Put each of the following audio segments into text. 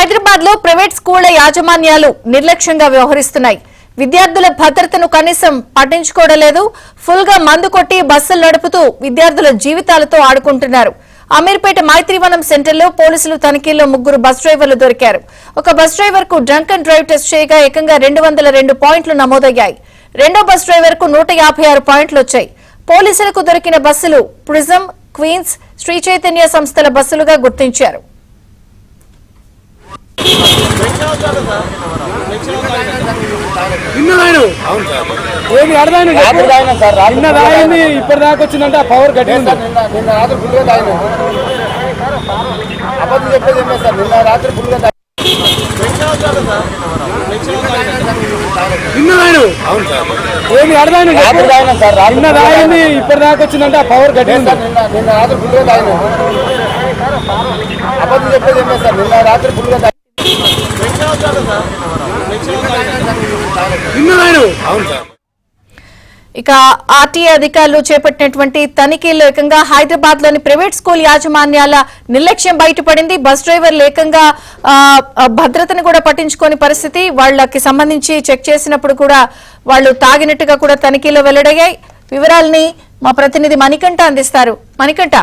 హైదరాబాద్ లో ప్రైవేట్ స్కూళ్ల యాజమాన్యాలు నిర్లక్ష్యంగా వ్యవహరిస్తున్నాయి. విద్యార్థుల భద్రతను కనీసం పట్టించుకోవడం లేదు. ఫుల్ గా మందు కొట్టి బస్సులు నడుపుతూ విద్యార్థుల జీవితాలతో ఆడుకుంటున్నారు. అమీర్పేట మైత్రివనం సెంటర్లో పోలీసులు తనిఖీల్లో 3 బస్ డ్రైవర్లు దొరికారు. ఒక బస్ డ్రైవర్ కు డ్రంక్ అండ్ డ్రైవ్ టెస్ట్ చేయగా ఏకంగా 202 పాయింట్లు నమోదయ్యాయి. రెండో బస్ డ్రైవర్ కు 156 పాయింట్లు వచ్చాయి. పోలీసులకు దొరికిన బస్సులు ప్రిజం, క్వీన్స్, శ్రీ చైతన్య సంస్థల బస్సులుగా గుర్తించారు. ఇప్పటిదాకా వచ్చిందంటే పవర్ గట్టి అబద్ధం చెప్పేది ఏమే సార్. నిన్న రాత్రి ఫుల్గా ఇప్పటిదాకా వచ్చిందంటే పవర్ గట్టి నిన్న రాత్రి ఫుల్గా తాగిన అబద్ధం చెప్పేది ఏమే సార్. నిన్న రాత్రి ఫుల్గా ఇక ఆర్టీఏ అధికారులు చేపట్టినటువంటి తనిఖీల్లో ఏకంగా హైదరాబాద్ లోని ప్రైవేట్ స్కూల్ యాజమాన్యాల నిర్లక్ష్యం బయటపడింది. బస్ డ్రైవర్లు ఏకంగా భద్రతను కూడా పట్టించుకోని పరిస్థితి. వాళ్ళకి సంబంధించి చెక్ చేసినప్పుడు కూడా వాళ్ళు తాగినట్టుగా కూడా తనిఖీలో వెల్లడయ్యాయి. వివరాలని మా ప్రతినిధి మణికంఠ అందిస్తారు. మణికంఠ,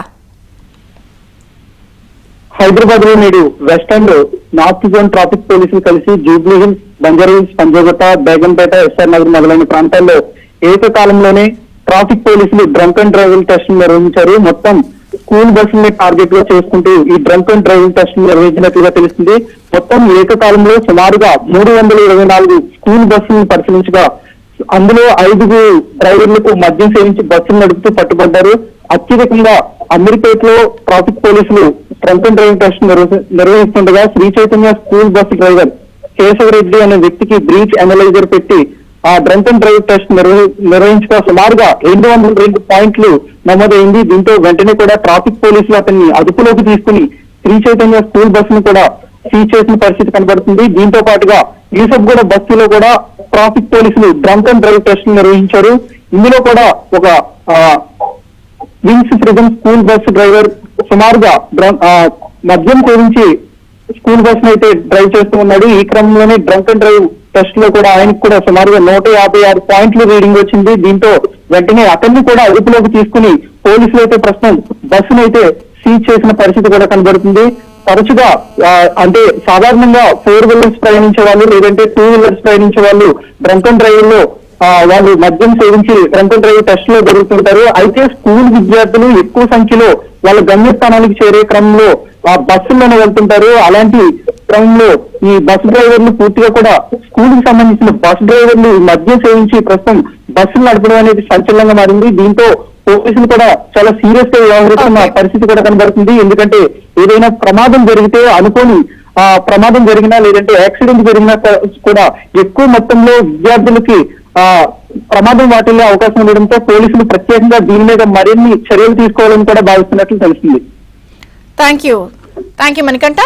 హైదరాబాద్ లో నేడు west and north zone traffic పోలీసులు కలిసి జూబ్లీ హిల్స్, బంజారా హిల్స్, పంజాగుట్ట, బేగంపేట, ఎస్ఆర్ నగర్ మొదలైన ప్రాంతాల్లో ఏకకాలంలోనే ట్రాఫిక్ పోలీసులు డ్రంక్ అండ్ డ్రైవింగ్ టెస్ట్ నిర్వహించారు. మొత్తం స్కూల్ బస్సుల్ని టార్గెట్ గా చేసుకుంటూ ఈ డ్రంక్ అండ్ డ్రైవింగ్ టెస్ట్ నిర్వహించినట్లుగా తెలుస్తుంది. మొత్తం ఏకకాలంలో సుమారుగా 324 స్కూల్ బస్సులను పరిశీలించగా అందులో 5 డ్రైవర్లకు మద్యం సేవించి బస్సులు నడుపుతూ పట్టుబడ్డారు. అత్యధికంగా అమీర్పేటలో ట్రాఫిక్ పోలీసులు డ్రంక్ అండ్ డ్రైవింగ్ టెస్ట్ నిర్వహిస్తుండగా Sri Chaitanya school bus driver Keshava Reddy అనే వ్యక్తికి బ్రీచ్ అనలైజర్ పెట్టి ఆ డ్రంక్ అండ్ డ్రైవ్ టెస్ట్ నిర్వహించగా సుమారుగా 202 పాయింట్లు నమోదైంది. దీంతో వెంటనే కూడా ట్రాఫిక్ పోలీసులు అతన్ని అదుపులోకి తీసుకుని శ్రీ చైతన్య స్కూల్ బస్సును కూడా సీజ్ చేసిన పరిస్థితి కనబడుతుంది. దీంతో పాటుగా యూసఫ్గూడ బస్సులో కూడా ట్రాఫిక్ పోలీసులు డ్రంక్ అండ్ డ్రైవ్ టెస్ట్ నిర్వహించారు. ఇందులో కూడా ఒక wings prism school bus driver సుమారుగా మద్యం సేవించి స్కూల్ బస్ అయితే డ్రైవ్ చేస్తూ ఉన్నాడు. ఈ క్రమంలోనే డ్రంక్ అండ్ డ్రైవ్ టెస్ట్ లో కూడా ఆయనకు కూడా సుమారుగా 156 పాయింట్లు రీడింగ్ వచ్చింది. దీంతో వెంటనే అతన్ని కూడా అదుపులోకి తీసుకుని పోలీసులు అయితే ప్రస్తుతం బస్సును అయితే సీజ్ చేసిన పరిస్థితి కూడా కనబడుతుంది. తరచుగా అంటే సాధారణంగా 4 వీలర్స్ ప్రయాణించే వాళ్ళు లేదంటే 2 వీలర్స్ ప్రయాణించే వాళ్ళు డ్రంక్ అండ్ డ్రైవ్ లో వాళ్ళు మద్యం సేవించి డ్రంక్ అండ్ డ్రైవ్ టెస్ట్ లో జరుగుతుంటారు. అయితే స్కూల్ విద్యార్థులు ఎక్కువ సంఖ్యలో వాళ్ళ గమ్యస్థానానికి చేరే క్రమంలో ఆ బస్సుల్లోనే వెళ్తుంటారు. అలాంటి క్రమంలో ఈ బస్ డ్రైవర్లు పూర్తిగా కూడా స్కూల్ కి సంబంధించిన బస్ డ్రైవర్లు మద్యం సేవించి ప్రస్తుతం బస్సులు నడపడం అనేది సంచలనంగా మారింది. దీంతో పోలీసులు కూడా చాలా సీరియస్ గా వ్యవహరిస్తున్న పరిస్థితి కూడా కనబడుతుంది. ఎందుకంటే ఏదైనా ప్రమాదం జరిగితే అనుకోని ప్రమాదం జరిగినా లేదంటే యాక్సిడెంట్ జరిగినా కూడా ఎక్కువ మొత్తంలో విద్యార్థులకి ప్రమాదం వాటిల్లే అవకాశం ఉండడంతో పోలీసులు ప్రత్యేకంగా దీని మీద మరిన్ని చర్యలు తీసుకోవాలని కూడా భావిస్తున్నట్లు తెలుస్తుంది. Thank you Manikanta.